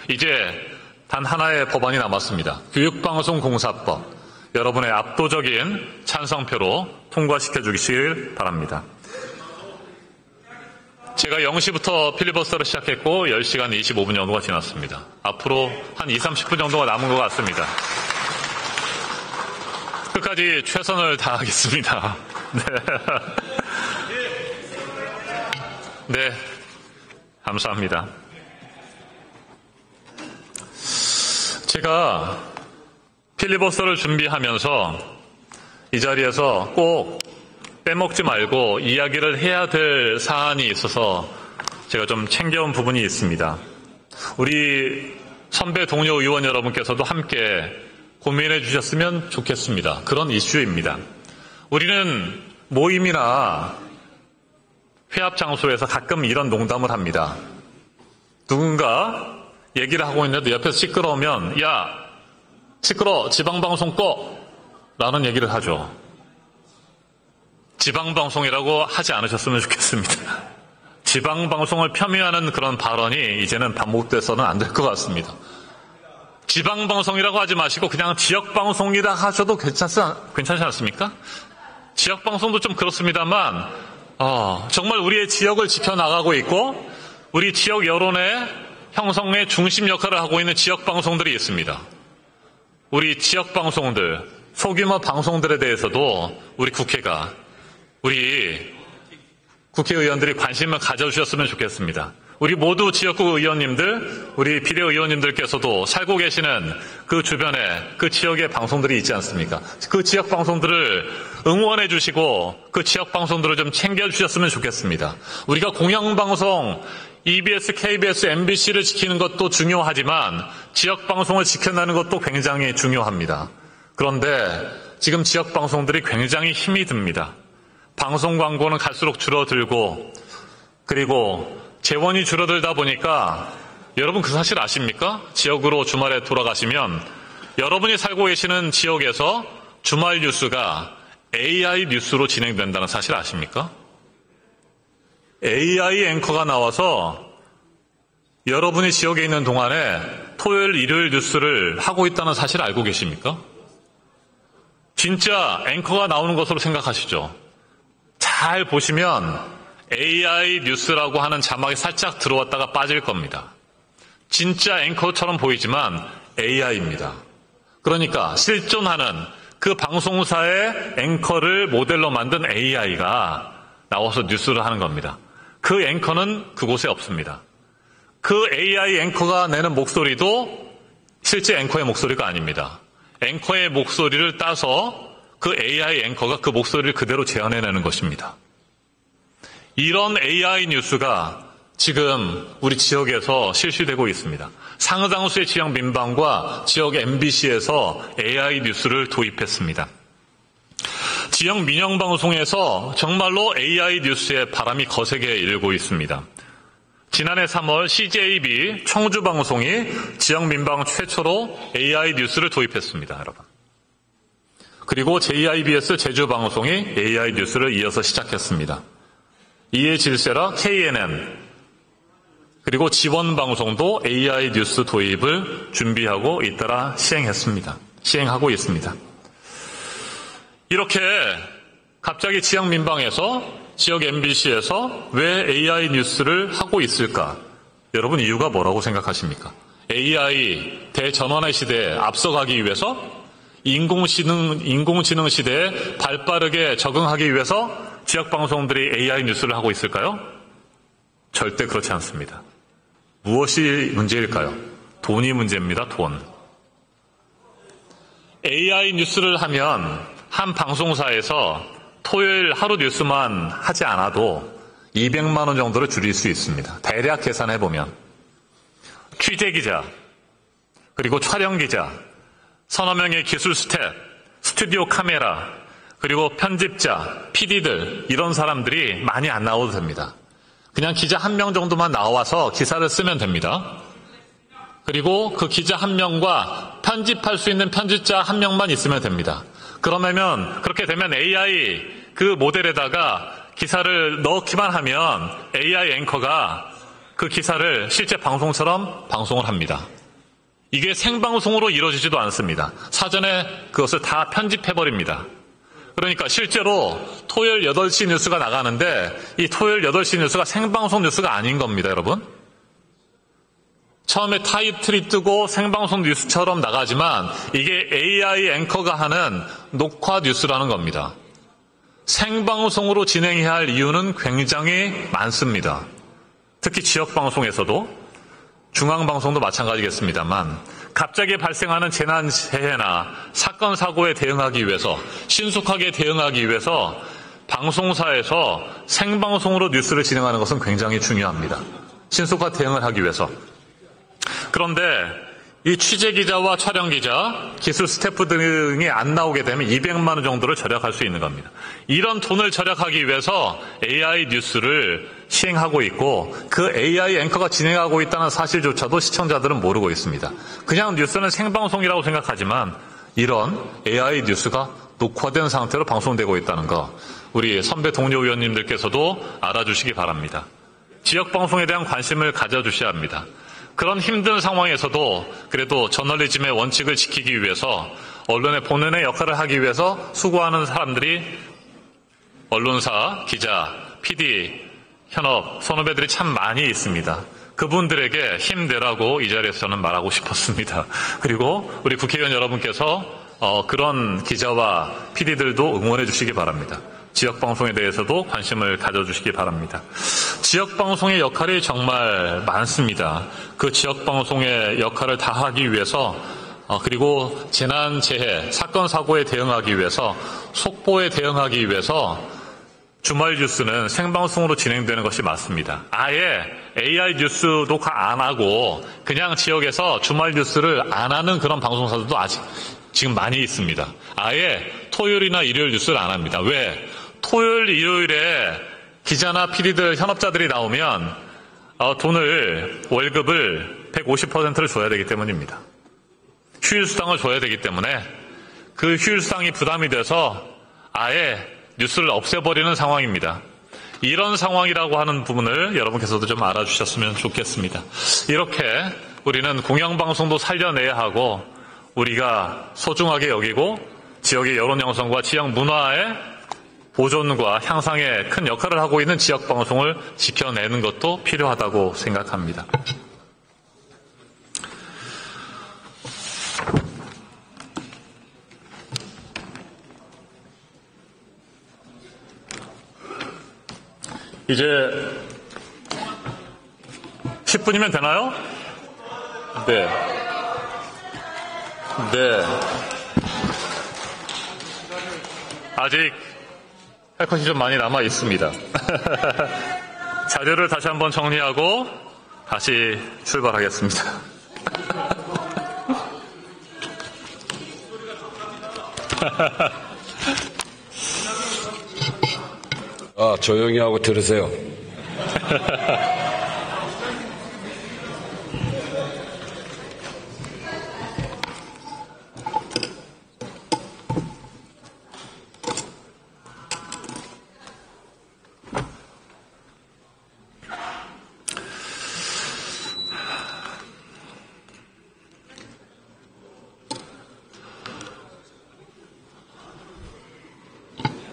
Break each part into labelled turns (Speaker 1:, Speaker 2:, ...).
Speaker 1: 이제 단 하나의 법안이 남았습니다. 교육방송공사법. 여러분의 압도적인 찬성표로 통과시켜 주시길 바랍니다. 제가 0시부터 필리버스터를 시작했고 10시간 25분 정도가 지났습니다. 앞으로 한 20, 30분 정도가 남은 것 같습니다. 끝까지 최선을 다하겠습니다. 네, 감사합니다. 제가 필리버스터를 준비하면서 이 자리에서 꼭 빼먹지 말고 이야기를 해야 될 사안이 있어서 제가 좀 챙겨온 부분이 있습니다. 우리 선배 동료 의원 여러분께서도 함께 고민해 주셨으면 좋겠습니다. 그런 이슈입니다. 우리는 모임이나 회합 장소에서 가끔 이런 농담을 합니다. 누군가 얘기를 하고 있는데 옆에서 시끄러우면 야, 시끄러, 지방방송 꺼! 라는 얘기를 하죠. 지방방송이라고 하지 않으셨으면 좋겠습니다. 지방방송을 폄훼하는 그런 발언이 이제는 반복돼서는 안 될 것 같습니다. 지방방송이라고 하지 마시고 그냥 지역방송이라 하셔도 괜찮지 않습니까? 지역방송도 좀 그렇습니다만 정말 우리의 지역을 지켜나가고 있고 우리 지역 여론의 형성의 중심 역할을 하고 있는 지역방송들이 있습니다. 우리 지역방송들, 소규모 방송들에 대해서도 우리 국회가, 우리 국회의원들이 관심을 가져주셨으면 좋겠습니다. 우리 모두 지역구 의원님들, 우리 비례의원님들께서도 살고 계시는 그 주변에 그 지역의 방송들이 있지 않습니까? 그 지역 방송들을 응원해 주시고 그 지역 방송들을 좀 챙겨주셨으면 좋겠습니다. 우리가 공영방송, EBS, KBS, MBC를 지키는 것도 중요하지만 지역 방송을 지켜내는 것도 굉장히 중요합니다. 그런데 지금 지역 방송들이 굉장히 힘이 듭니다. 방송 광고는 갈수록 줄어들고 그리고 재원이 줄어들다 보니까 여러분 그 사실 아십니까? 지역으로 주말에 돌아가시면 여러분이 살고 계시는 지역에서 주말 뉴스가 AI 뉴스로 진행된다는 사실 아십니까? AI 앵커가 나와서 여러분이 지역에 있는 동안에 토요일, 일요일 뉴스를 하고 있다는 사실 알고 계십니까? 진짜 앵커가 나오는 것으로 생각하시죠? 잘 보시면 AI 뉴스라고 하는 자막이 살짝 들어왔다가 빠질 겁니다. 진짜 앵커처럼 보이지만 AI입니다. 그러니까 실존하는 그 방송사의 앵커를 모델로 만든 AI가 나와서 뉴스를 하는 겁니다. 그 앵커는 그곳에 없습니다. 그 AI 앵커가 내는 목소리도 실제 앵커의 목소리가 아닙니다. 앵커의 목소리를 따서 그 AI 앵커가 그 목소리를 그대로 재현해내는 것입니다. 이런 AI 뉴스가 지금 우리 지역에서 실시되고 있습니다. 상당수의 지역 민방과 지역 MBC에서 AI 뉴스를 도입했습니다. 지역 민영방송에서 정말로 AI 뉴스의 바람이 거세게 일고 있습니다. 지난해 3월 CJB 청주방송이 지역 민방 최초로 AI 뉴스를 도입했습니다, 여러분. 그리고 JIBS 제주방송이 AI 뉴스를 이어서 시작했습니다. 이에 질세라 KNN 그리고 지원방송도 AI 뉴스 도입을 준비하고 잇따라 시행하고 있습니다. 이렇게 갑자기 지역 민방에서 지역 MBC에서 왜 AI 뉴스를 하고 있을까? 여러분 이유가 뭐라고 생각하십니까? AI 대전환의 시대에 앞서가기 위해서 인공지능 시대에 발빠르게 적응하기 위해서 지역방송들이 AI 뉴스를 하고 있을까요? 절대 그렇지 않습니다. 무엇이 문제일까요? 돈이 문제입니다. 돈. AI 뉴스를 하면 한 방송사에서 토요일 하루 뉴스만 하지 않아도 200만 원 정도를 줄일 수 있습니다. 대략 계산해보면 취재기자, 그리고 촬영기자, 서너 명의 기술 스텝, 스튜디오 카메라, 그리고 편집자, PD들 이런 사람들이 많이 안 나와도 됩니다. 그냥 기자 한 명 정도만 나와서 기사를 쓰면 됩니다. 그리고 그 기자 한 명과 편집할 수 있는 편집자 한 명만 있으면 됩니다. 그러면 그렇게 되면 AI 그 모델에다가 기사를 넣기만 하면 AI 앵커가 그 기사를 실제 방송처럼 방송을 합니다. 이게 생방송으로 이루어지지도 않습니다. 사전에 그것을 다 편집해버립니다. 그러니까 실제로 토요일 8시 뉴스가 나가는데 이 토요일 8시 뉴스가 생방송 뉴스가 아닌 겁니다, 여러분. 처음에 타이틀이 뜨고 생방송 뉴스처럼 나가지만 이게 AI 앵커가 하는 녹화 뉴스라는 겁니다. 생방송으로 진행해야 할 이유는 굉장히 많습니다. 특히 지역방송에서도 중앙방송도 마찬가지겠습니다만 갑자기 발생하는 재난재해나 사건 사고에 대응하기 위해서 신속하게 대응하기 위해서 방송사에서 생방송으로 뉴스를 진행하는 것은 굉장히 중요합니다. 신속한 대응을 하기 위해서. 그런데 이 취재기자와 촬영기자, 기술 스태프 등이 안 나오게 되면 200만 원 정도를 절약할 수 있는 겁니다. 이런 돈을 절약하기 위해서 AI 뉴스를 시행하고 있고 그 AI 앵커가 진행하고 있다는 사실조차도 시청자들은 모르고 있습니다. 그냥 뉴스는 생방송이라고 생각하지만 이런 AI 뉴스가 녹화된 상태로 방송되고 있다는 거 우리 선배 동료 의원님들께서도 알아주시기 바랍니다. 지역방송에 대한 관심을 가져주셔야 합니다. 그런 힘든 상황에서도 그래도 저널리즘의 원칙을 지키기 위해서 언론의 본연의 역할을 하기 위해서 수고하는 사람들이 언론사, 기자, PD, 현업, 선후배들이 참 많이 있습니다. 그분들에게 힘내라고 이 자리에서 저는 말하고 싶었습니다. 그리고 우리 국회의원 여러분께서 그런 기자와 PD들도 응원해 주시기 바랍니다. 지역방송에 대해서도 관심을 가져주시기 바랍니다. 지역방송의 역할이 정말 많습니다. 그 지역방송의 역할을 다하기 위해서 그리고 재난재해, 사건, 사고에 대응하기 위해서 속보에 대응하기 위해서 주말 뉴스는 생방송으로 진행되는 것이 맞습니다. 아예 AI 뉴스 녹화 안 하고 그냥 지역에서 주말 뉴스를 안 하는 그런 방송사들도 아직 지금 많이 있습니다. 아예 토요일이나 일요일 뉴스를 안 합니다. 왜? 토요일, 일요일에 기자나 PD들, 현업자들이 나오면 월급을 150%를 줘야 되기 때문입니다. 휴일수당을 줘야 되기 때문에 그 휴일수당이 부담이 돼서 아예 뉴스를 없애버리는 상황입니다. 이런 상황이라고 하는 부분을 여러분께서도 좀 알아주셨으면 좋겠습니다. 이렇게 우리는 공영방송도 살려내야 하고 우리가 소중하게 여기고 지역의 여론 형성과 지역 문화의 보존과 향상에 큰 역할을 하고 있는 지역방송을 지켜내는 것도 필요하다고 생각합니다. 이제 10분이면 되나요? 네. 아직 할 것이 좀 많이 남아 있습니다. 자료를 다시 한번 정리하고 다시 출발하겠습니다.
Speaker 2: 조용히 하고 들으세요.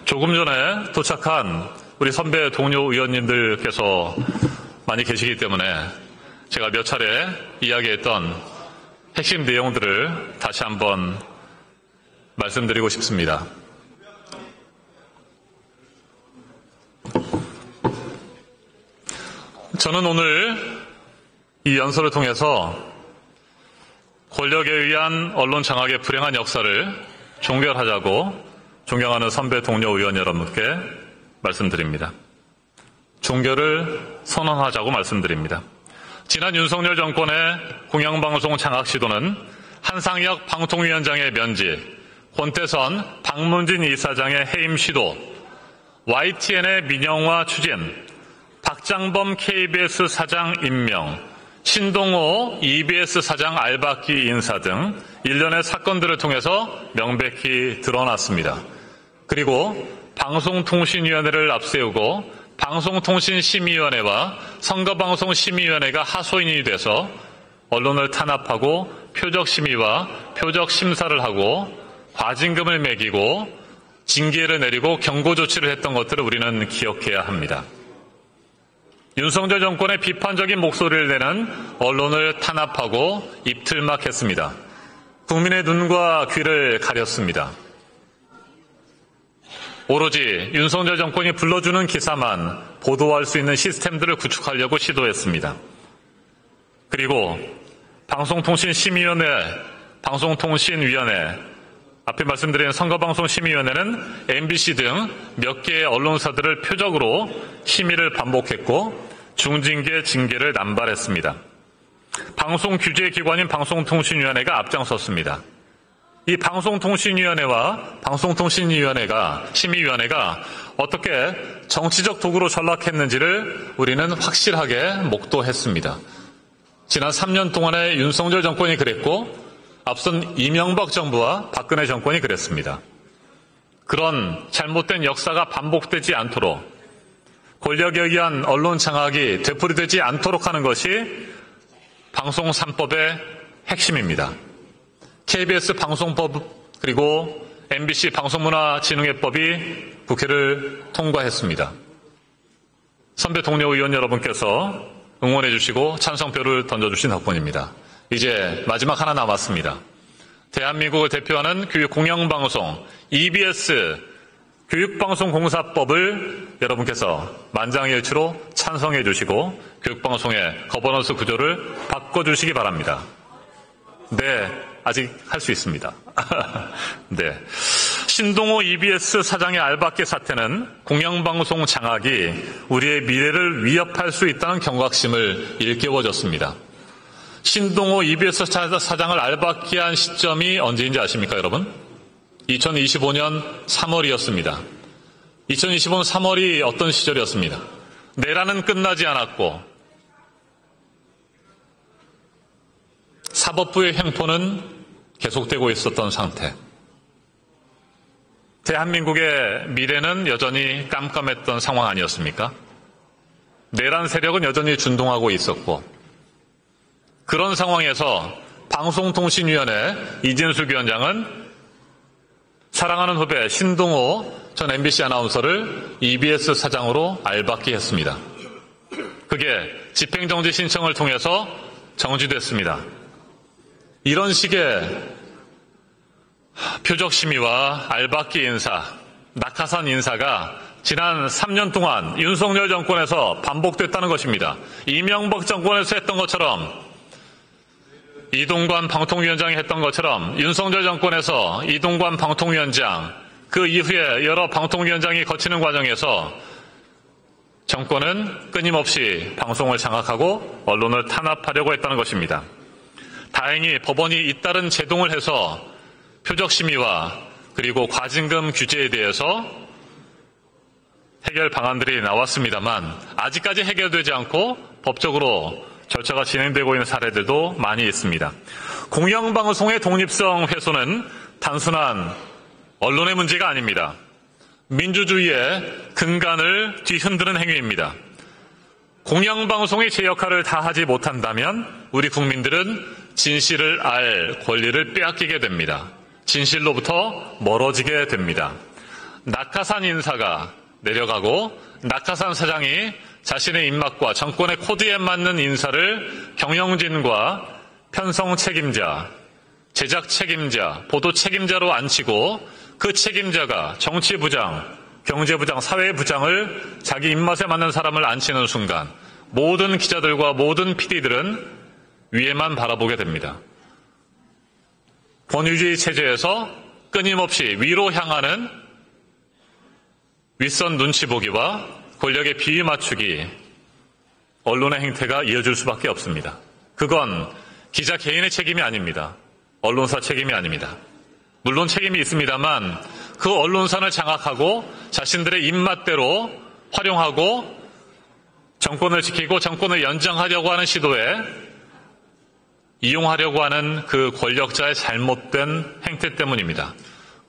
Speaker 1: 조금 전에 도착한 우리 선배 동료 의원님들께서 많이 계시기 때문에 제가 몇 차례 이야기했던 핵심 내용들을 다시 한번 말씀드리고 싶습니다. 저는 오늘 이 연설을 통해서 권력에 의한 언론 장악의 불행한 역사를 종결하자고 존경하는 선배 동료 의원 여러분께 말씀드립니다. 종결을 선언하자고 말씀드립니다. 지난 윤석열 정권의 공영방송 장악 시도는 한상혁 방통위원장의 면직, 권태선, 박문진 이사장의 해임 시도, YTN의 민영화 추진, 박장범 KBS 사장 임명, 신동호 EBS 사장 알박기 인사 등 일련의 사건들을 통해서 명백히 드러났습니다. 그리고 방송통신위원회를 앞세우고 방송통신심의위원회와 선거방송심의위원회가 하소연이 돼서 언론을 탄압하고 표적심의와 표적심사를 하고 과징금을 매기고 징계를 내리고 경고 조치를 했던 것들을 우리는 기억해야 합니다. 윤석열 정권의 비판적인 목소리를 내는 언론을 탄압하고 입틀막했습니다. 국민의 눈과 귀를 가렸습니다. 오로지 윤석열 정권이 불러주는 기사만 보도할 수 있는 시스템들을 구축하려고 시도했습니다. 그리고 방송통신심의위원회, 방송통신위원회, 앞에 말씀드린 선거방송심의위원회는 MBC 등 몇 개의 언론사들을 표적으로 심의를 반복했고 중징계, 징계를 남발했습니다. 방송규제기관인 방송통신위원회가 앞장섰습니다. 이 방송통신위원회와 방송통신위원회가, 심의위원회가 어떻게 정치적 도구로 전락했는지를 우리는 확실하게 목도했습니다. 지난 3년 동안의 윤석열 정권이 그랬고 앞선 이명박 정부와 박근혜 정권이 그랬습니다. 그런 잘못된 역사가 반복되지 않도록 권력에 의한 언론 장악이 되풀이되지 않도록 하는 것이 방송 3법의 핵심입니다. KBS 방송법 그리고 MBC 방송문화진흥회법이 국회를 통과했습니다. 선배 동료 의원 여러분께서 응원해 주시고 찬성표를 던져주신 덕분입니다. 이제 마지막 하나 남았습니다. 대한민국을 대표하는 교육공영방송 EBS 교육방송공사법을 여러분께서 만장일치로 찬성해 주시고 교육방송의 거버넌스 구조를 바꿔주시기 바랍니다. 네, 아직 할 수 있습니다. 네. 신동호 EBS 사장의 알박기 사태는 공영방송 장악이 우리의 미래를 위협할 수 있다는 경각심을 일깨워줬습니다. 신동호 EBS 사장을 알박기한 시점이 언제인지 아십니까, 여러분? 2025년 3월이었습니다. 2025년 3월이 어떤 시절이었습니다. 내란은 끝나지 않았고 사법부의 횡포는 계속되고 있었던 상태. 대한민국의 미래는 여전히 깜깜했던 상황 아니었습니까? 내란 세력은 여전히 준동하고 있었고 그런 상황에서 방송통신위원회 이진숙 위원장은 사랑하는 후배 신동호 전 MBC 아나운서를 EBS 사장으로 알박기했습니다. 그게 집행정지 신청을 통해서 정지됐습니다. 이런 식의 표적심의와 알박기 인사, 낙하산 인사가 지난 3년 동안 윤석열 정권에서 반복됐다는 것입니다. 이명박 정권에서 했던 것처럼 이동관 방통위원장이 했던 것처럼 윤석열 정권에서 이동관 방통위원장 그 이후에 여러 방통위원장이 거치는 과정에서 정권은 끊임없이 방송을 장악하고 언론을 탄압하려고 했다는 것입니다. 다행히 법원이 잇따른 제동을 해서 표적심의와 그리고 과징금 규제에 대해서 해결 방안들이 나왔습니다만 아직까지 해결되지 않고 법적으로 절차가 진행되고 있는 사례들도 많이 있습니다. 공영방송의 독립성 훼손은 단순한 언론의 문제가 아닙니다. 민주주의의 근간을 뒤흔드는 행위입니다. 공영방송이 제 역할을 다하지 못한다면 우리 국민들은 진실을 알 권리를 빼앗기게 됩니다. 진실로부터 멀어지게 됩니다. 낙하산 인사가 내려가고 낙하산 사장이 자신의 입맛과 정권의 코드에 맞는 인사를 경영진과 편성 책임자, 제작 책임자, 보도 책임자로 앉히고 그 책임자가 정치부장, 경제부장, 사회부장을 자기 입맛에 맞는 사람을 앉히는 순간 모든 기자들과 모든 PD들은 위에만 바라보게 됩니다. 권위주의 체제에서 끊임없이 위로 향하는 윗선 눈치 보기와 권력의 비위 맞추기, 언론의 행태가 이어질 수밖에 없습니다. 그건 기자 개인의 책임이 아닙니다. 언론사 책임이 아닙니다. 물론 책임이 있습니다만 그 언론사를 장악하고 자신들의 입맛대로 활용하고 정권을 지키고 정권을 연장하려고 하는 시도에 이용하려고 하는 그 권력자의 잘못된 행태 때문입니다.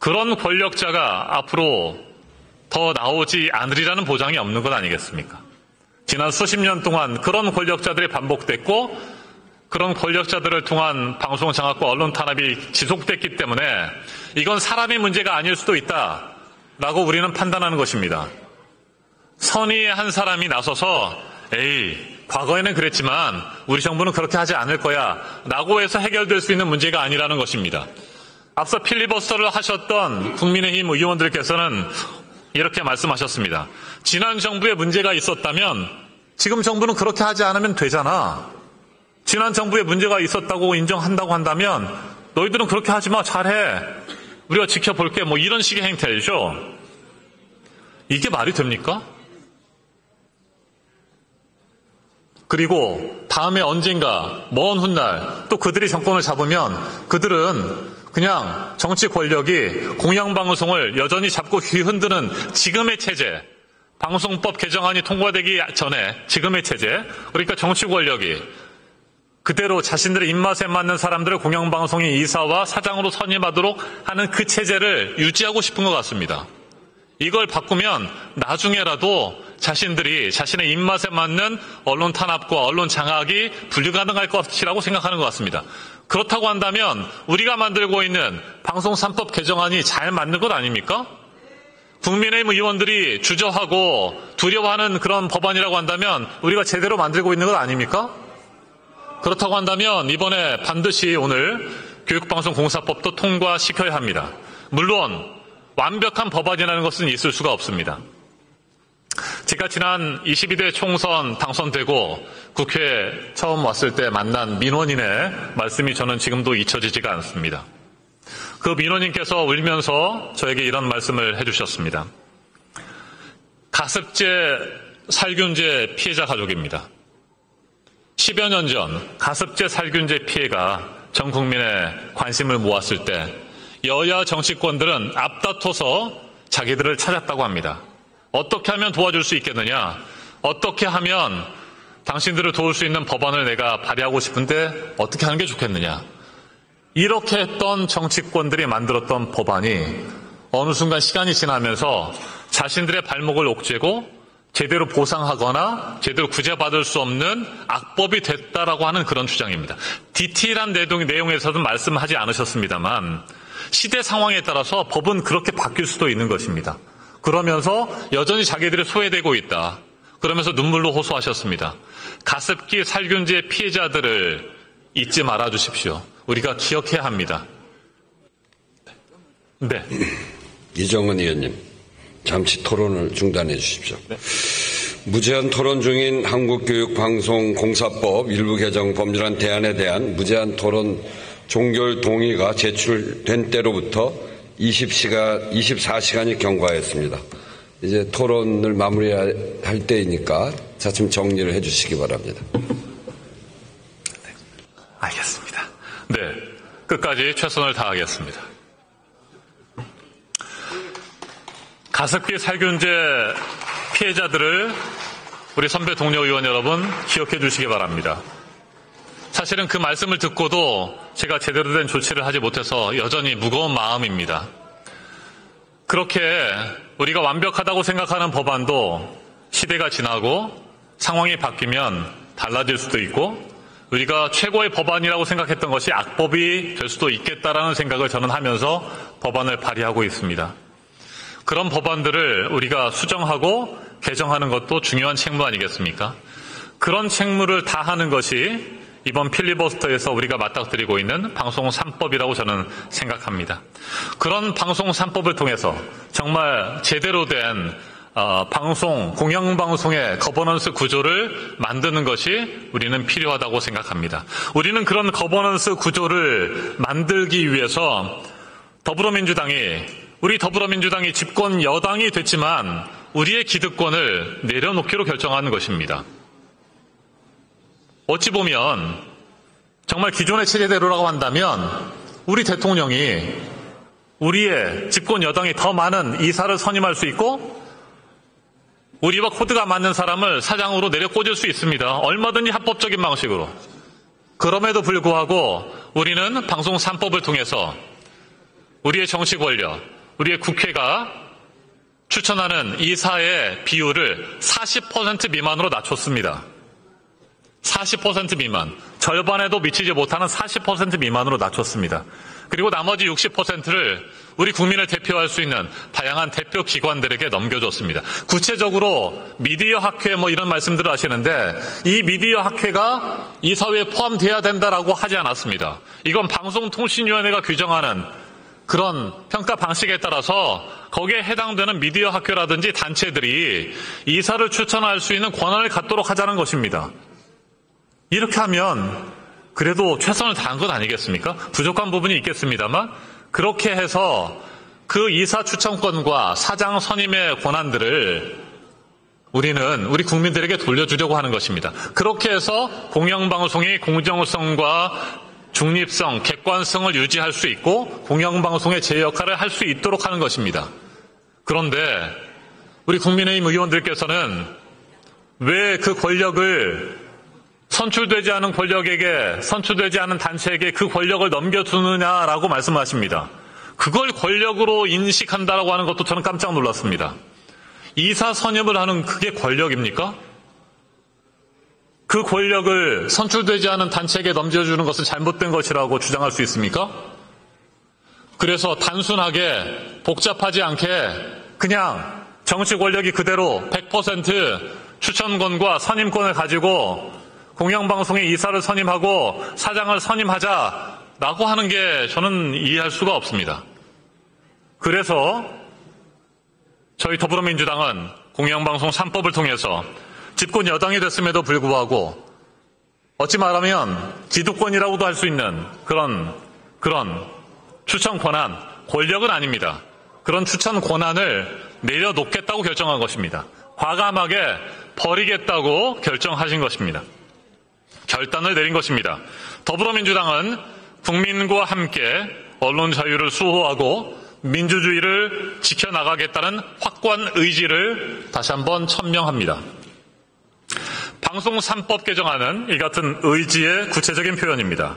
Speaker 1: 그런 권력자가 앞으로 더 나오지 않으리라는 보장이 없는 것 아니겠습니까? 지난 수십 년 동안 그런 권력자들이 반복됐고 그런 권력자들을 통한 방송 장악과 언론 탄압이 지속됐기 때문에 이건 사람의 문제가 아닐 수도 있다라고 우리는 판단하는 것입니다. 선의의 한 사람이 나서서 과거에는 그랬지만 우리 정부는 그렇게 하지 않을 거야 라고 해서 해결될 수 있는 문제가 아니라는 것입니다. 앞서 필리버스터를 하셨던 국민의힘 의원들께서는 이렇게 말씀하셨습니다. 지난 정부에 문제가 있었다면 지금 정부는 그렇게 하지 않으면 되잖아. 지난 정부에 문제가 있었다고 인정한다고 한다면 너희들은 그렇게 하지 마. 잘해. 우리가 지켜볼게. 뭐 이런 식의 행태죠. 이게 말이 됩니까? 그리고 다음에 언젠가 먼 훗날 또 그들이 정권을 잡으면 그들은 그냥 정치 권력이 공영방송을 여전히 잡고 휘흔드는 지금의 체제, 방송법 개정안이 통과되기 전에 지금의 체제, 그러니까 정치 권력이 그대로 자신들의 입맛에 맞는 사람들을 공영방송의 이사와 사장으로 선임하도록 하는 그 체제를 유지하고 싶은 것 같습니다. 이걸 바꾸면 나중에라도 자신들이 자신의 입맛에 맞는 언론 탄압과 언론 장악이 불가능할 것이라고 생각하는 것 같습니다. 그렇다고 한다면 우리가 만들고 있는 방송 3법 개정안이 잘 맞는 것 아닙니까? 국민의힘 의원들이 주저하고 두려워하는 그런 법안이라고 한다면 우리가 제대로 만들고 있는 것 아닙니까? 그렇다고 한다면 이번에 반드시 오늘 교육방송공사법도 통과시켜야 합니다. 물론 완벽한 법안이라는 것은 있을 수가 없습니다. 제가 지난 22대 총선 당선되고 국회에 처음 왔을 때 만난 민원인의 말씀이 저는 지금도 잊혀지지가 않습니다. 그 민원인께서 울면서 저에게 이런 말씀을 해주셨습니다. 가습제 살균제 피해자 가족입니다. 10여 년 전 가습제 살균제 피해가 전 국민의 관심을 모았을 때 여야 정치권들은 앞다퉈서 자기들을 찾았다고 합니다. 어떻게 하면 도와줄 수 있겠느냐? 어떻게 하면 당신들을 도울 수 있는 법안을 내가 발의하고 싶은데 어떻게 하는 게 좋겠느냐? 이렇게 했던 정치권들이 만들었던 법안이 어느 순간 시간이 지나면서 자신들의 발목을 옥죄고 제대로 보상하거나 제대로 구제받을 수 없는 악법이 됐다라고 하는 그런 주장입니다. 디테일한 내용에서는 말씀하지 않으셨습니다만 시대 상황에 따라서 법은 그렇게 바뀔 수도 있는 것입니다. 그러면서 여전히 자기들이 소외되고 있다. 그러면서 눈물로 호소하셨습니다. 가습기 살균제 피해자들을 잊지 말아 주십시오. 우리가 기억해야 합니다. 네.
Speaker 2: 이정은 의원님, 잠시 토론을 중단해 주십시오. 네. 무제한 토론 중인 한국교육방송공사법 일부 개정 법률안 대안에 대한 무제한 토론 종결 동의가 제출된 때로부터 24시간이 경과했습니다. 이제 토론을 마무리할 때이니까 차츰 정리를 해 주시기 바랍니다.
Speaker 1: 네, 알겠습니다. 네, 끝까지 최선을 다하겠습니다. 가습기 살균제 피해자들을 우리 선배 동료 의원 여러분 기억해 주시기 바랍니다. 사실은 그 말씀을 듣고도 제가 제대로 된 조치를 하지 못해서 여전히 무거운 마음입니다. 그렇게 우리가 완벽하다고 생각하는 법안도 시대가 지나고 상황이 바뀌면 달라질 수도 있고 우리가 최고의 법안이라고 생각했던 것이 악법이 될 수도 있겠다라는 생각을 저는 하면서 법안을 발의하고 있습니다. 그런 법안들을 우리가 수정하고 개정하는 것도 중요한 책무 아니겠습니까? 그런 책무를 다하는 것이 이번 필리버스터에서 우리가 맞닥뜨리고 있는 방송 3법이라고 저는 생각합니다. 그런 방송 3법을 통해서 정말 제대로 된 공영방송의 거버넌스 구조를 만드는 것이 우리는 필요하다고 생각합니다. 우리는 그런 거버넌스 구조를 만들기 위해서 우리 더불어민주당이 집권 여당이 됐지만 우리의 기득권을 내려놓기로 결정하는 것입니다. 어찌 보면 정말 기존의 체제대로라고 한다면 우리 대통령이 우리의 집권 여당이 더 많은 이사를 선임할 수 있고 우리와 코드가 맞는 사람을 사장으로 내려 꽂을 수 있습니다. 얼마든지 합법적인 방식으로. 그럼에도 불구하고 우리는 방송 3법을 통해서 우리의 정치 권력, 우리의 국회가 추천하는 이사의 비율을 40% 미만으로 낮췄습니다. 40% 미만, 절반에도 미치지 못하는 40% 미만으로 낮췄습니다. 그리고 나머지 60%를 우리 국민을 대표할 수 있는 다양한 대표 기관들에게 넘겨줬습니다. 구체적으로 미디어 학회 이런 말씀들을 하시는데 이 미디어 학회가 이사회에 포함돼야 된다라고 하지 않았습니다. 이건 방송통신위원회가 규정하는 그런 평가 방식에 따라서 거기에 해당되는 미디어 학회라든지 단체들이 이사를 추천할 수 있는 권한을 갖도록 하자는 것입니다. 이렇게 하면 그래도 최선을 다한 것 아니겠습니까? 부족한 부분이 있겠습니다만 그렇게 해서 그 이사 추천권과 사장 선임의 권한들을 우리 국민들에게 돌려주려고 하는 것입니다. 그렇게 해서 공영방송이 공정성과 중립성, 객관성을 유지할 수 있고 공영방송의 제 역할을 할 수 있도록 하는 것입니다. 그런데 우리 국민의힘 의원들께서는 왜 그 권력을 선출되지 않은 권력에게, 선출되지 않은 단체에게 그 권력을 넘겨주느냐라고 말씀하십니다. 그걸 권력으로 인식한다라고 하는 것도 저는 깜짝 놀랐습니다. 이사 선임을 하는 그게 권력입니까? 그 권력을 선출되지 않은 단체에게 넘겨주는 것은 잘못된 것이라고 주장할 수 있습니까? 그래서 단순하게 복잡하지 않게 그냥 정치 권력이 그대로 100% 추천권과 선임권을 가지고 공영방송의 이사를 선임하고 사장을 선임하자라고 하는 게 저는 이해할 수가 없습니다. 그래서 저희 더불어민주당은 공영방송 3법을 통해서 집권 여당이 됐음에도 불구하고 어찌 말하면 기득권이라고도 할 수 있는 그런 추천 권한, 권력은 아닙니다. 그런 추천 권한을 내려놓겠다고 결정한 것입니다. 과감하게 버리겠다고 결정하신 것입니다. 결단을 내린 것입니다. 더불어민주당은 국민과 함께 언론 자유를 수호하고 민주주의를 지켜나가겠다는 확고한 의지를 다시 한번 천명합니다. 방송 3법 개정안은 이 같은 의지의 구체적인 표현입니다.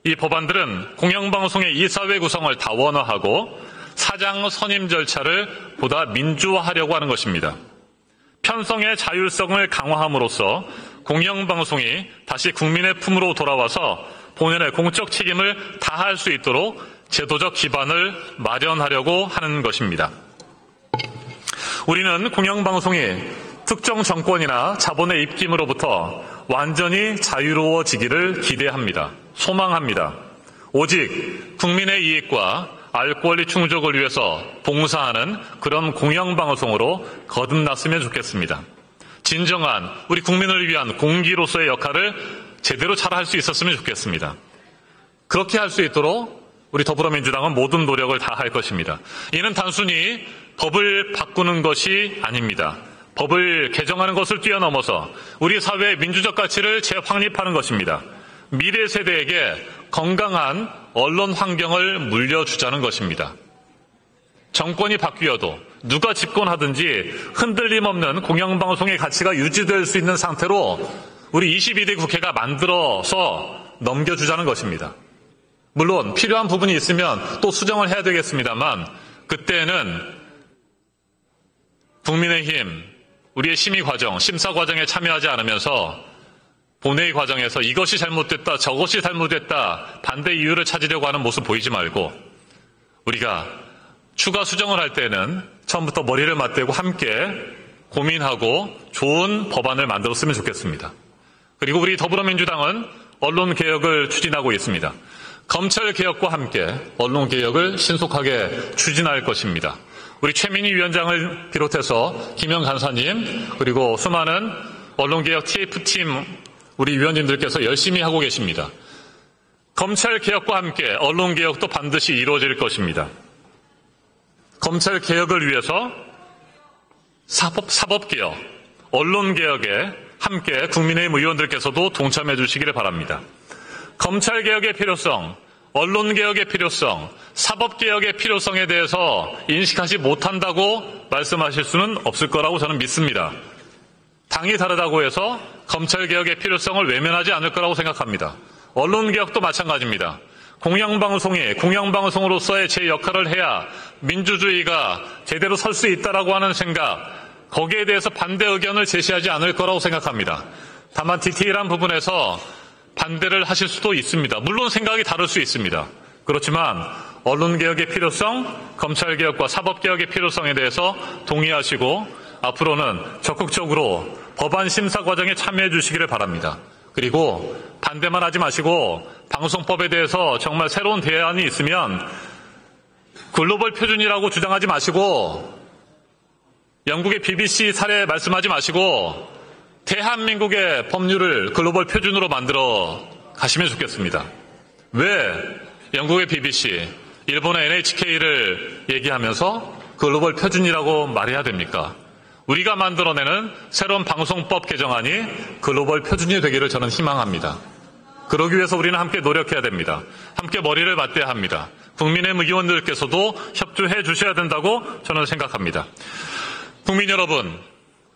Speaker 1: 이 법안들은 공영방송의 이사회 구성을 다원화하고 사장 선임 절차를 보다 민주화하려고 하는 것입니다. 편성의 자율성을 강화함으로써 공영방송이 다시 국민의 품으로 돌아와서 본연의 공적 책임을 다할 수 있도록 제도적 기반을 마련하려고 하는 것입니다. 우리는 공영방송이 특정 정권이나 자본의 입김으로부터 완전히 자유로워지기를 기대합니다. 소망합니다. 오직 국민의 이익과 알 권리 충족을 위해서 봉사하는 그런 공영방송으로 거듭났으면 좋겠습니다. 진정한 우리 국민을 위한 공기로서의 역할을 제대로 잘 할 수 있었으면 좋겠습니다. 그렇게 할 수 있도록 우리 더불어민주당은 모든 노력을 다할 것입니다. 이는 단순히 법을 바꾸는 것이 아닙니다. 법을 개정하는 것을 뛰어넘어서 우리 사회의 민주적 가치를 재확립하는 것입니다. 미래 세대에게 건강한 언론 환경을 물려주자는 것입니다. 정권이 바뀌어도 누가 집권하든지 흔들림 없는 공영방송의 가치가 유지될 수 있는 상태로 우리 22대 국회가 만들어서 넘겨주자는 것입니다. 물론 필요한 부분이 있으면 또 수정을 해야 되겠습니다만 그때는 국민의힘, 우리의 심의 과정, 심사 과정에 참여하지 않으면서 본회의 과정에서 이것이 잘못됐다, 저것이 잘못됐다, 반대 이유를 찾으려고 하는 모습 보이지 말고 우리가 추가 수정을 할 때는 처음부터 머리를 맞대고 함께 고민하고 좋은 법안을 만들었으면 좋겠습니다. 그리고 우리 더불어민주당은 언론개혁을 추진하고 있습니다. 검찰개혁과 함께 언론개혁을 신속하게 추진할 것입니다. 우리 최민희 위원장을 비롯해서 김영 간사님 그리고 수많은 언론개혁 TF팀 우리 위원님들께서 열심히 하고 계십니다. 검찰개혁과 함께 언론개혁도 반드시 이루어질 것입니다. 검찰개혁을 위해서 사법개혁, 언론개혁에 함께 국민의힘 의원들께서도 동참해 주시기를 바랍니다. 검찰개혁의 필요성, 언론개혁의 필요성, 사법개혁의 필요성에 대해서 인식하지 못한다고 말씀하실 수는 없을 거라고 저는 믿습니다. 당이 다르다고 해서 검찰개혁의 필요성을 외면하지 않을 거라고 생각합니다. 언론개혁도 마찬가지입니다. 공영방송이 공영방송으로서의 제 역할을 해야 민주주의가 제대로 설 수 있다라고 하는 생각, 거기에 대해서 반대 의견을 제시하지 않을 거라고 생각합니다. 다만 디테일한 부분에서 반대를 하실 수도 있습니다. 물론 생각이 다를 수 있습니다. 그렇지만 언론개혁의 필요성, 검찰개혁과 사법개혁의 필요성에 대해서 동의하시고 앞으로는 적극적으로 법안 심사 과정에 참여해 주시기를 바랍니다. 그리고 반대만 하지 마시고 방송법에 대해서 정말 새로운 대안이 있으면 글로벌 표준이라고 주장하지 마시고 영국의 BBC 사례 말씀하지 마시고 대한민국의 법률을 글로벌 표준으로 만들어 가시면 좋겠습니다. 왜 영국의 BBC, 일본의 NHK를 얘기하면서 글로벌 표준이라고 말해야 됩니까? 우리가 만들어내는 새로운 방송법 개정안이 글로벌 표준이 되기를 저는 희망합니다. 그러기 위해서 우리는 함께 노력해야 됩니다. 함께 머리를 맞대야 합니다. 국민의힘 의원들께서도 협조해 주셔야 된다고 저는 생각합니다. 국민 여러분,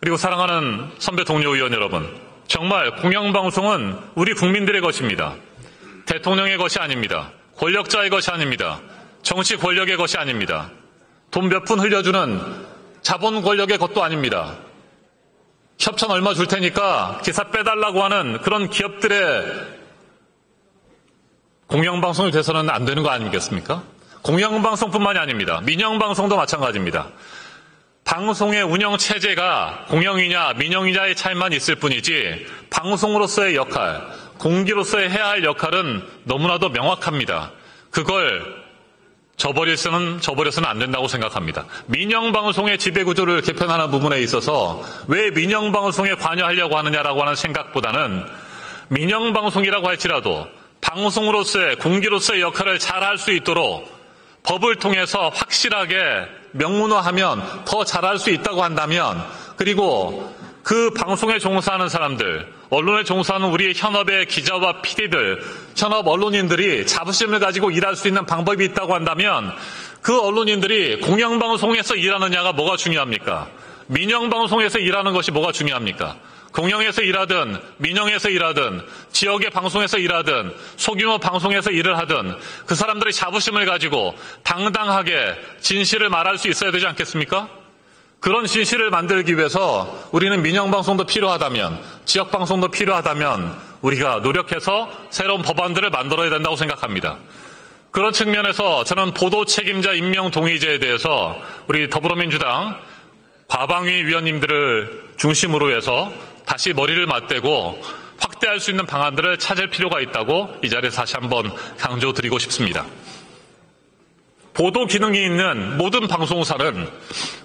Speaker 1: 그리고 사랑하는 선배 동료 의원 여러분, 정말 공영방송은 우리 국민들의 것입니다. 대통령의 것이 아닙니다. 권력자의 것이 아닙니다. 정치 권력의 것이 아닙니다. 돈 몇 푼 흘려주는 자본 권력의 것도 아닙니다. 협찬 얼마 줄 테니까 기사 빼달라고 하는 그런 기업들의 공영방송이 돼서는 안 되는 거 아니겠습니까? 공영방송뿐만이 아닙니다. 민영방송도 마찬가지입니다. 방송의 운영 체제가 공영이냐 민영이냐의 차이만 있을 뿐이지 방송으로서의 역할, 공기로서의 해야 할 역할은 너무나도 명확합니다. 그걸 저버려서는 안 된다고 생각합니다. 민영방송의 지배구조를 개편하는 부분에 있어서 왜 민영방송에 관여하려고 하느냐라고 하는 생각보다는 민영방송이라고 할지라도 방송으로서의 공기로서의 역할을 잘 할 수 있도록 법을 통해서 확실하게 명문화하면 더 잘할 수 있다고 한다면, 그리고 그 방송에 종사하는 사람들, 언론에 종사하는 우리 현업의 기자와 PD들, 현업 언론인들이 자부심을 가지고 일할 수 있는 방법이 있다고 한다면 그 언론인들이 공영방송에서 일하느냐가 뭐가 중요합니까? 민영방송에서 일하는 것이 뭐가 중요합니까? 공영에서 일하든 민영에서 일하든 지역의 방송에서 일하든 소규모 방송에서 일을 하든 그 사람들이 자부심을 가지고 당당하게 진실을 말할 수 있어야 되지 않겠습니까? 그런 진실을 만들기 위해서 우리는 민영방송도 필요하다면, 지역방송도 필요하다면 우리가 노력해서 새로운 법안들을 만들어야 된다고 생각합니다. 그런 측면에서 저는 보도 책임자 임명 동의제에 대해서 우리 더불어민주당 과방위 위원님들을 중심으로 해서 다시 머리를 맞대고 확대할 수 있는 방안들을 찾을 필요가 있다고 이 자리에서 다시 한번 강조드리고 싶습니다. 보도 기능이 있는 모든 방송사는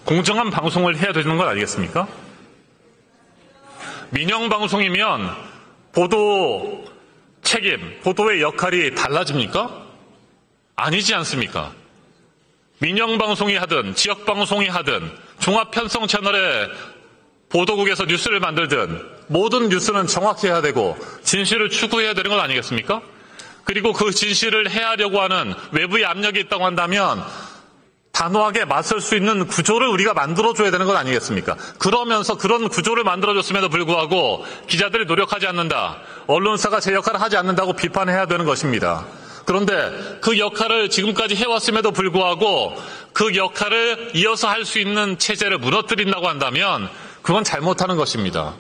Speaker 1: 공정한 방송을 해야 되는 것 아니겠습니까? 민영방송이면 보도 책임, 보도의 역할이 달라집니까? 아니지 않습니까? 민영방송이 하든 지역방송이 하든 종합편성 채널의 보도국에서 뉴스를 만들든 모든 뉴스는 정확해야 되고 진실을 추구해야 되는 것 아니겠습니까? 그리고 그 진실을 해하려고 하는 외부의 압력이 있다고 한다면 단호하게 맞설 수 있는 구조를 우리가 만들어줘야 되는 것 아니겠습니까? 그러면서 그런 구조를 만들어줬음에도 불구하고 기자들이 노력하지 않는다, 언론사가 제 역할을 하지 않는다고 비판해야 되는 것입니다. 그런데 그 역할을 지금까지 해왔음에도 불구하고 그 역할을 이어서 할 수 있는 체제를 무너뜨린다고 한다면 그건 잘못하는 것입니다.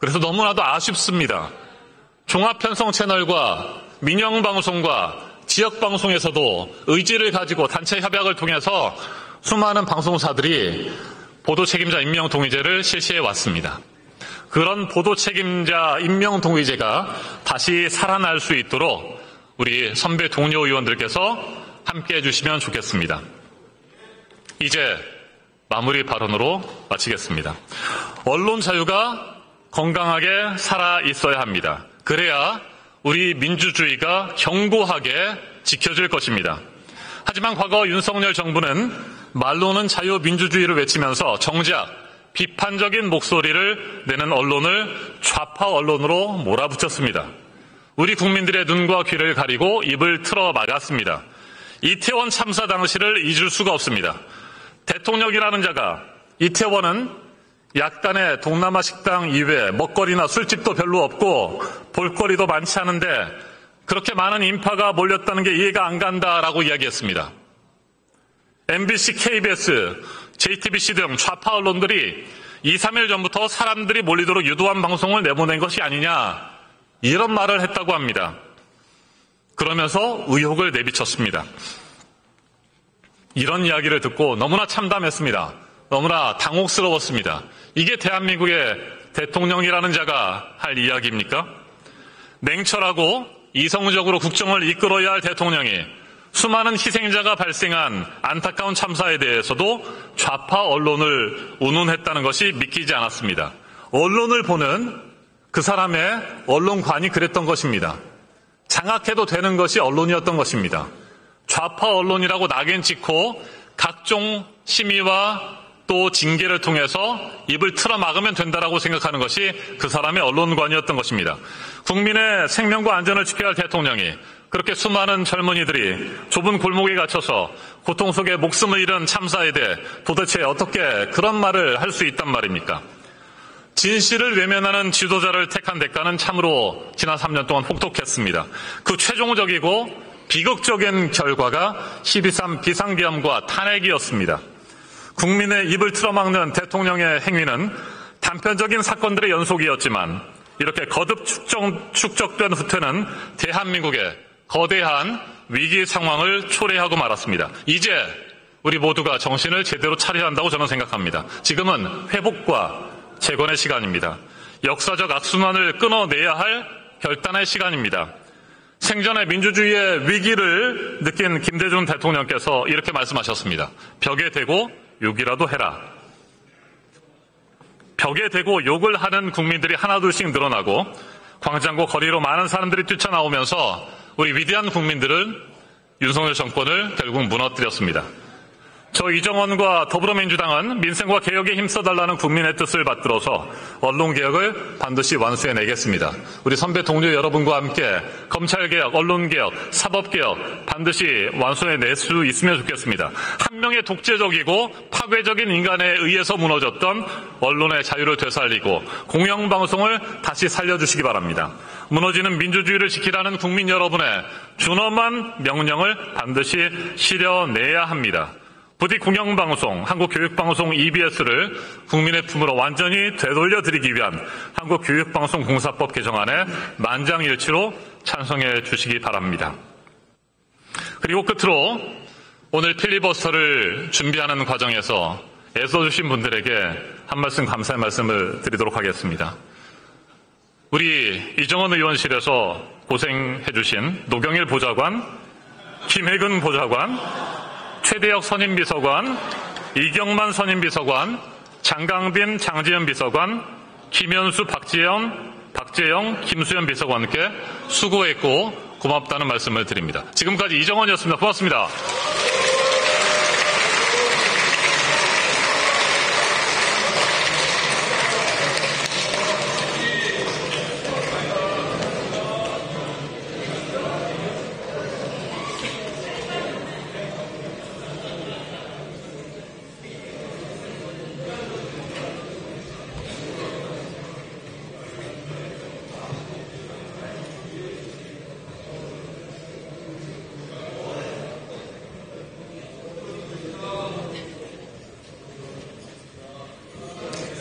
Speaker 1: 그래서 너무나도 아쉽습니다. 종합편성 채널과 민영방송과 지역방송에서도 의지를 가지고 단체 협약을 통해서 수많은 방송사들이 보도책임자 임명동의제를 실시해 왔습니다. 그런 보도책임자 임명동의제가 다시 살아날 수 있도록 우리 선배 동료 의원들께서 함께해 주시면 좋겠습니다. 이제 마무리 발언으로 마치겠습니다. 언론 자유가 건강하게 살아 있어야 합니다. 그래야 우리 민주주의가 견고하게 지켜질 것입니다. 하지만 과거 윤석열 정부는 말로는 자유민주주의를 외치면서 정작 비판적인 목소리를 내는 언론을 좌파 언론으로 몰아붙였습니다. 우리 국민들의 눈과 귀를 가리고 입을 틀어 막았습니다. 이태원 참사 당시를 잊을 수가 없습니다. 대통령이라는 자가 이태원은 약간의 동남아 식당 이외에 먹거리나 술집도 별로 없고 볼거리도 많지 않은데 그렇게 많은 인파가 몰렸다는 게 이해가 안 간다라고 이야기했습니다. MBC, KBS, JTBC 등 좌파 언론들이 2, 3일 전부터 사람들이 몰리도록 유도한 방송을 내보낸 것이 아니냐, 이런 말을 했다고 합니다. 그러면서 의혹을 내비쳤습니다. 이런 이야기를 듣고 너무나 참담했습니다. 너무나 당혹스러웠습니다. 이게 대한민국의 대통령이라는 자가 할 이야기입니까? 냉철하고 이성적으로 국정을 이끌어야 할 대통령이 수많은 희생자가 발생한 안타까운 참사에 대해서도 좌파 언론을 운운했다는 것이 믿기지 않았습니다. 언론을 보는 그 사람의 언론관이 그랬던 것입니다. 장악해도 되는 것이 언론이었던 것입니다. 좌파 언론이라고 낙인 찍고 각종 심의와 또 징계를 통해서 입을 틀어막으면 된다라고 생각하는 것이 그 사람의 언론관이었던 것입니다. 국민의 생명과 안전을 지켜야 할 대통령이 그렇게 수많은 젊은이들이 좁은 골목에 갇혀서 고통 속에 목숨을 잃은 참사에 대해 도대체 어떻게 그런 말을 할 수 있단 말입니까? 진실을 외면하는 지도자를 택한 대가는 참으로 지난 3년 동안 혹독했습니다. 그 최종적이고 비극적인 결과가 12.3 비상계엄과 탄핵이었습니다. 국민의 입을 틀어막는 대통령의 행위는 단편적인 사건들의 연속이었지만 이렇게 거듭 축적된 후퇴는 대한민국의 거대한 위기 상황을 초래하고 말았습니다. 이제 우리 모두가 정신을 제대로 차려야 한다고 저는 생각합니다. 지금은 회복과 재건의 시간입니다. 역사적 악순환을 끊어내야 할 결단의 시간입니다. 생전에 민주주의의 위기를 느낀 김대중 대통령께서 이렇게 말씀하셨습니다. 벽에 대고 욕이라도 해라. 벽에 대고 욕을 하는 국민들이 하나둘씩 늘어나고 광장과 거리로 많은 사람들이 뛰쳐나오면서 우리 위대한 국민들은 윤석열 정권을 결국 무너뜨렸습니다. 저 이정원과 더불어민주당은 민생과 개혁에 힘써달라는 국민의 뜻을 받들어서 언론개혁을 반드시 완수해내겠습니다. 우리 선배 동료 여러분과 함께 검찰개혁, 언론개혁, 사법개혁 반드시 완수해낼 수 있으면 좋겠습니다. 한 명의 독재적이고 파괴적인 인간에 의해서 무너졌던 언론의 자유를 되살리고 공영방송을 다시 살려주시기 바랍니다. 무너지는 민주주의를 지키라는 국민 여러분의 준엄한 명령을 반드시 실현내야 합니다. 부디 공영방송, 한국교육방송 EBS를 국민의 품으로 완전히 되돌려드리기 위한 한국교육방송공사법 개정안에 만장일치로 찬성해 주시기 바랍니다. 그리고 끝으로 오늘 필리버스터를 준비하는 과정에서 애써주신 분들에게 한 말씀 감사의 말씀을 드리도록 하겠습니다. 우리 이정원 의원실에서 고생해 주신 노경일 보좌관, 김혜근 보좌관, 최대혁 선임비서관, 이경만 선임비서관, 장강빈, 장지현 비서관, 김현수, 박재영, 김수현 비서관께 수고했고 고맙다는 말씀을 드립니다. 지금까지 이정원이었습니다. 고맙습니다.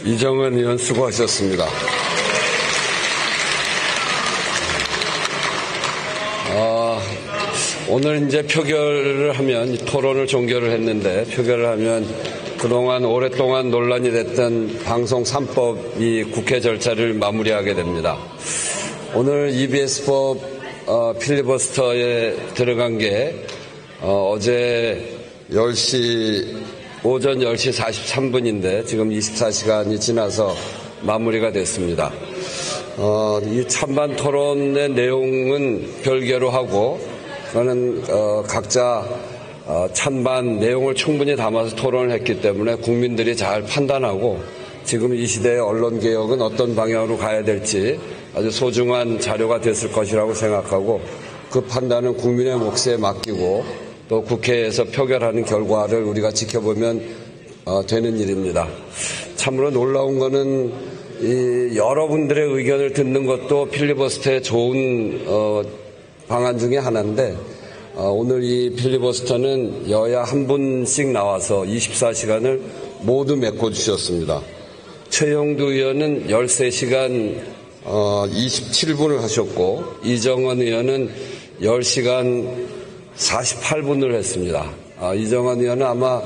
Speaker 2: 이정은 의원 수고하셨습니다. 오늘 이제 표결을 하면 토론을 종결을 했는데 표결을 하면 그동안 오랫동안 논란이 됐던 방송 3법이 국회 절차를 마무리하게 됩니다. 오늘 EBS법 필리버스터에 들어간 게 어제 오전 10시 43분인데 지금 24시간이 지나서 마무리가 됐습니다. 이 찬반 토론의 내용은 별개로 하고 저는 각자 찬반 내용을 충분히 담아서 토론을 했기 때문에 국민들이 잘 판단하고 지금 이 시대의 언론개혁은 어떤 방향으로 가야 될지 아주 소중한 자료가 됐을 것이라고 생각하고 그 판단은 국민의 몫에 맡기고 또 국회에서 표결하는 결과를 우리가 지켜보면 되는 일입니다. 참으로 놀라운 거는 여러분들의 의견을 듣는 것도 필리버스터의 좋은 방안 중에 하나인데 오늘 이 필리버스터는 여야 한 분씩 나와서 24시간을 모두 메꿔주셨습니다. 최영두 의원은 13시간 27분을 하셨고 이정원 의원은 10시간 48분을 했습니다. 이정원 의원은 아마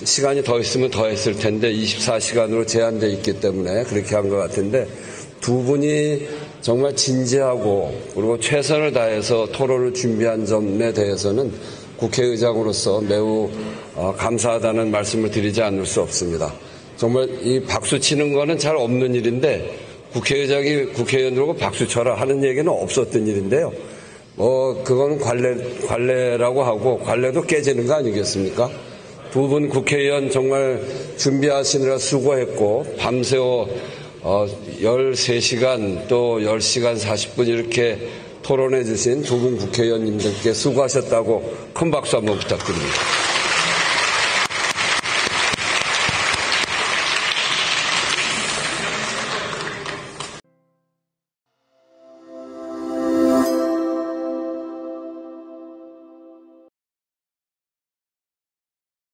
Speaker 2: 시간이 더 있으면 더 했을 텐데 24시간으로 제한되어 있기 때문에 그렇게 한 것 같은데 두 분이 정말 진지하고 그리고 최선을 다해서 토론을 준비한 점에 대해서는 국회의장으로서 매우 감사하다는 말씀을 드리지 않을 수 없습니다. 정말 이 박수 치는 거는 잘 없는 일인데 국회의장이 국회의원들하고 박수 쳐라 하는 얘기는 없었던 일인데요. 그건 관례라고 하고 관례도 깨지는 거 아니겠습니까? 두 분 국회의원 정말 준비하시느라 수고했고 밤새워 13시간 또 10시간 40분 이렇게 토론해 주신 두 분 국회의원님들께 수고하셨다고 큰 박수 한번 부탁드립니다.